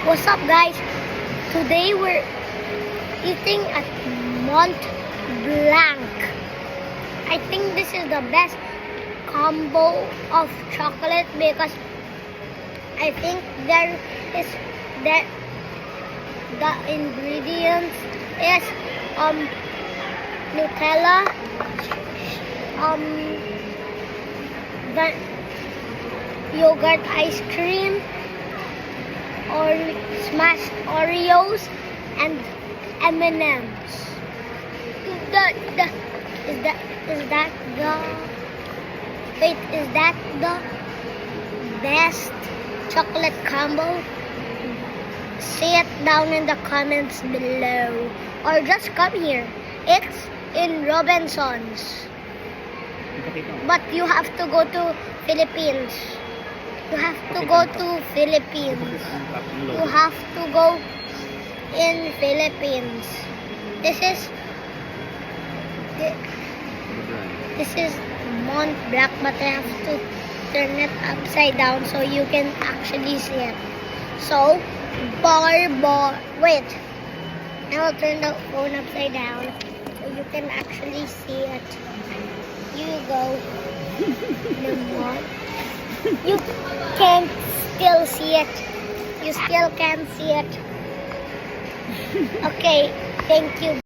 What's up, guys? Today we're eating at Mont Blanc. I think this is the best combo of chocolate because I think the ingredients is Nutella, the yogurt ice cream, or smashed Oreos, and M&M's. Is that the best chocolate combo? Say it down in the comments below, or just come here. It's in Robinson's, but you have to go to Philippines. You have to go to Philippines. You have to go in Philippines. This is Mont Blanc, but I have to turn it upside down so you can actually see it. So, wait. I will turn the phone upside down so you can actually see it. You go. You can't still see it. You still can't see it. Okay, thank you.